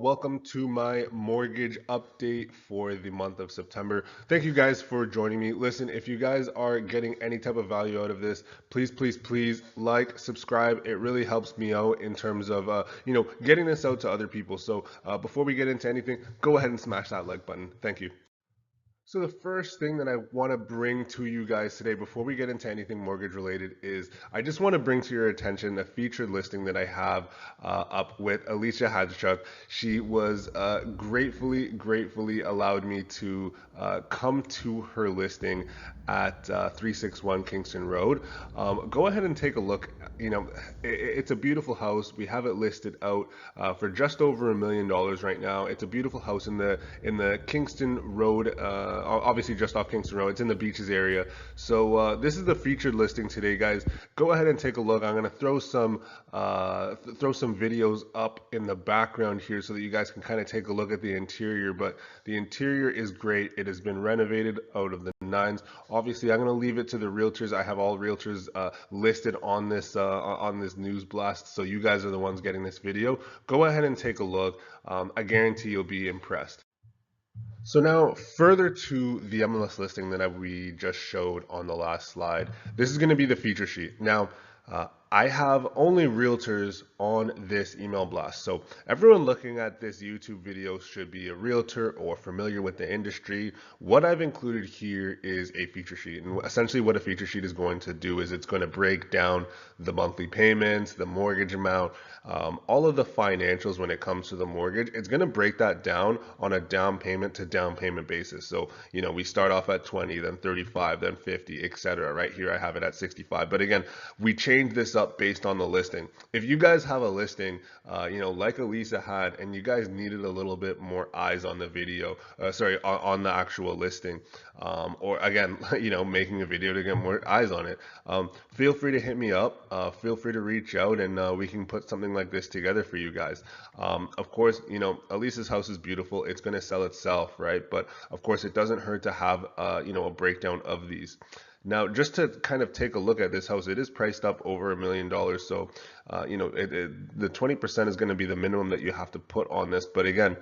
Welcome to my mortgage update for the month of September. Thank you guys for joining me. Listen, if you guys are getting any type of value out of this, please like, subscribe. It really helps me out in terms of getting this out to other people. So before we get into anything, go ahead and smash that like button. Thank you. So the first thing that I want to bring to you guys today before we get into anything mortgage related is I just want to bring to your attention a featured listing that I have up with Alicia Hadchuk. She was gratefully allowed me to come to her listing at 361 Kingston Road. Go ahead and take a look. It's a beautiful house. We have it listed out for just over $1 million right now. It's a beautiful house in the Kingston Road, obviously just off Kingston Road. It's in the beaches area. So this is the featured listing today, guys. Go ahead and take a look. I'm gonna throw some videos up in the background here so that you guys can kind of take a look at the interior. But the interior is great. It has been renovated out of the nines. Obviously, I'm gonna leave it to the realtors. I have all realtors listed on this news blast, so you guys are the ones getting this video. Go ahead and take a look. I guarantee you'll be impressed. So now, further to the MLS listing that we just showed on the last slide, this is going to be the feature sheet. Now, I have only realtors on this email blast. So everyone looking at this YouTube video should be a realtor or familiar with the industry. What I've included here is a feature sheet. And essentially what a feature sheet is going to do is it's going to break down the monthly payments, the mortgage amount, all of the financials when it comes to the mortgage. It's going to break that down on a down payment to down payment basis. So, we start off at 20, then 35, then 50, etc. Right here, I have it at 65. But again, we change this up based on the listing. If you guys have a listing, like Elisa had, and you guys needed a little bit more eyes on the video, on the actual listing, or again, making a video to get more eyes on it, feel free to hit me up. Feel free to reach out, and we can put something like this together for you guys. Of course, Elisa's house is beautiful. It's going to sell itself, right? But of course, it doesn't hurt to have, a breakdown of these. Now, just to kind of take a look at this house, it is priced up over $1 million. So, the 20% is going to be the minimum that you have to put on this. But again,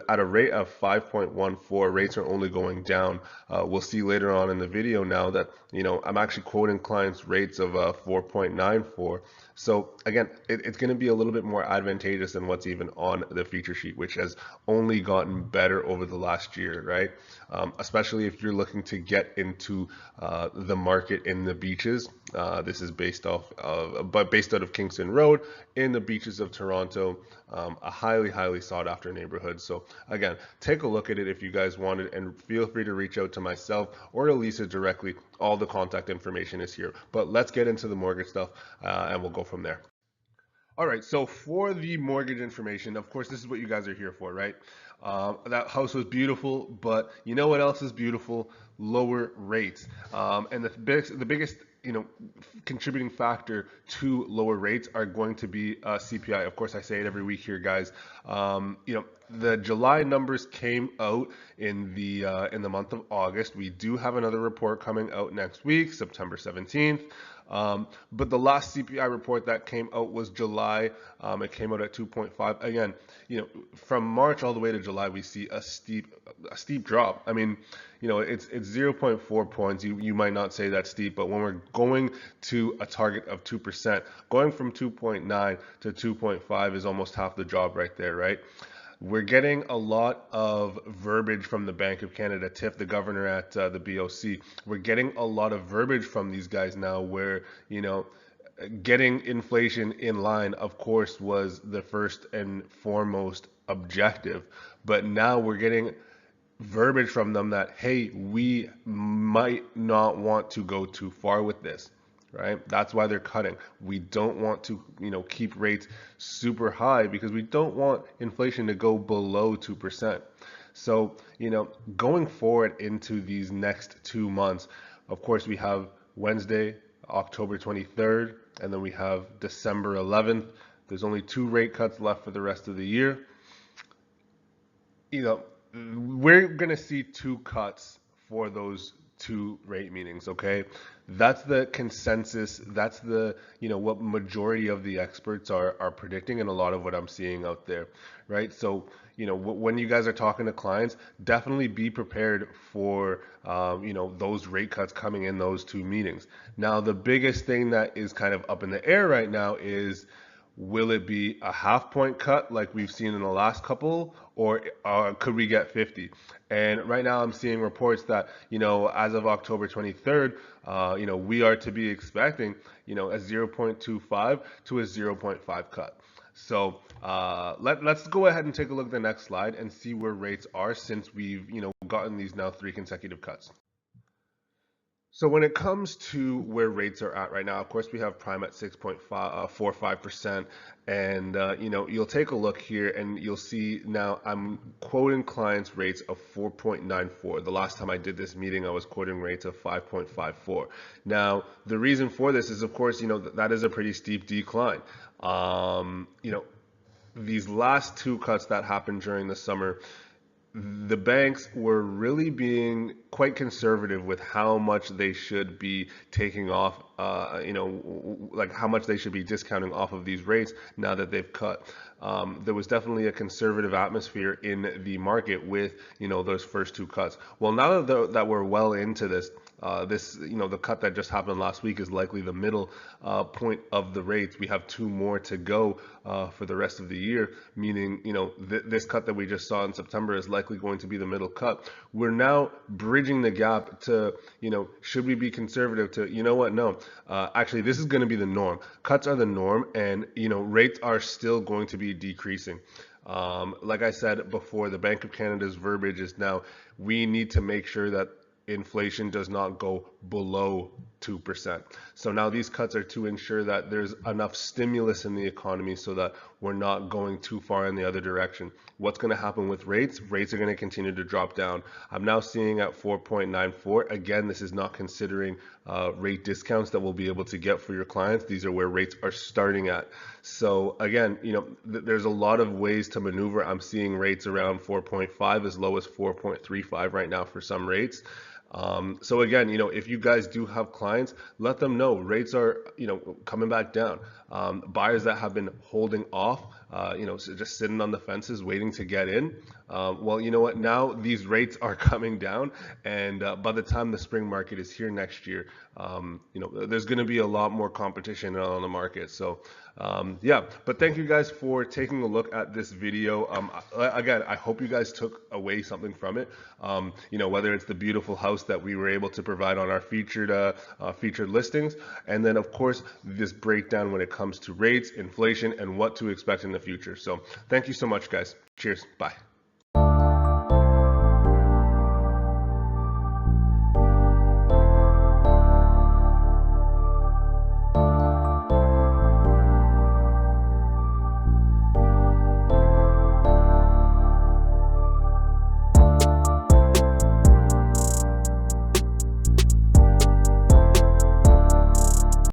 at a rate of 5.14, rates are only going down. We'll see later on in the video now that, I'm actually quoting clients rates of 4.94. So again, it's going to be a little bit more advantageous than what's even on the feature sheet, which has only gotten better over the last year, right? Especially if you're looking to get into the market in the beaches. This is based out of Kingston Road in the beaches of Toronto, a highly sought after neighborhood. So again, take a look at it if you guys want it, and feel free to reach out to myself or to Lisa directly. All the contact information is here. But let's get into the mortgage stuff, and we'll go from there. All right, so for the mortgage information, of course, this is what you guys are here for, right? That house was beautiful, but you know what else is beautiful? Lower rates. And the biggest, contributing factor to lower rates are going to be CPI. Of course, I say it every week here, guys. The July numbers came out in the month of August. We do have another report coming out next week, September 17th. But the last CPI report that came out was July. It came out at 2.5. Again, from March all the way to July, we see a steep drop. I mean, it's 0.4 points. You might not say that's steep, but when we're going to a target of 2%, going from 2.9 to 2.5 is almost half the job right there, right? We're getting a lot of verbiage from the Bank of Canada, Tiff, the governor at the BOC. We're getting a lot of verbiage from these guys now where, getting inflation in line, of course, was the first and foremost objective. But now we're getting verbiage from them that, hey, we might not want to go too far with this. Right? That's why they're cutting. We don't want to, keep rates super high because we don't want inflation to go below 2%. So, going forward into these next 2 months, of course, we have Wednesday, October 23rd, and then we have December 11th. There's only 2 rate cuts left for the rest of the year. We're going to see 2 cuts for those two rate meetings, okay? That's the consensus. That's the, what majority of the experts are predicting, and a lot of what I'm seeing out there, right? So, when you guys are talking to clients, definitely be prepared for, those rate cuts coming in those two meetings. Now, the biggest thing that is kind of up in the air right now is, will it be a half point cut like we've seen in the last couple, or could we get 50? And right now I'm seeing reports that, as of October 23rd, we are to be expecting, a 0.25 to a 0.5 cut. So let's go ahead and take a look at the next slide and see where rates are since we've, gotten these now 3 consecutive cuts. So when it comes to where rates are at right now, of course, we have prime at 6.45%. And, you'll take a look here and you'll see now I'm quoting clients rates of 4.94. The last time I did this meeting, I was quoting rates of 5.54. Now, the reason for this is, of course, that is a pretty steep decline. These last two cuts that happened during the summer, the banks were really being quite conservative with how much they should be taking off, like how much they should be discounting off of these rates now that they've cut. There was definitely a conservative atmosphere in the market with, those first two cuts. Well, now that we're well into this, the cut that just happened last week is likely the middle point of the rates. We have two more to go for the rest of the year, meaning, this cut that we just saw in September is likely going to be the middle cut. We're now bridging the gap to, should we be conservative to, no, actually, this is going to be the norm. Cuts are the norm, and, rates are still going to be decreasing. Like I said before, the Bank of Canada's verbiage is now, we need to make sure that inflation does not go below 2%. So now these cuts are to ensure that there's enough stimulus in the economy so that we're not going too far in the other direction. What's going to happen with rates? Rates are going to continue to drop down. I'm now seeing at 4.94. Again, this is not considering rate discounts that we'll be able to get for your clients. These are where rates are starting at. So again, there's a lot of ways to maneuver. I'm seeing rates around 4.5 as low as 4.35 right now for some rates. So again, if you guys do have clients, let them know rates are, coming back down. Buyers that have been holding off, so just sitting on the fences waiting to get in. Well, you know what? Now these rates are coming down, and by the time the spring market is here next year, there's going to be a lot more competition on the market. So, yeah, but thank you guys for taking a look at this video. Again, I hope you guys took away something from it. Whether it's the beautiful house that we were able to provide on our featured listings, and then of course this breakdown when it comes to rates, inflation, and what to expect in the future. So thank you so much, guys. Cheers. Bye.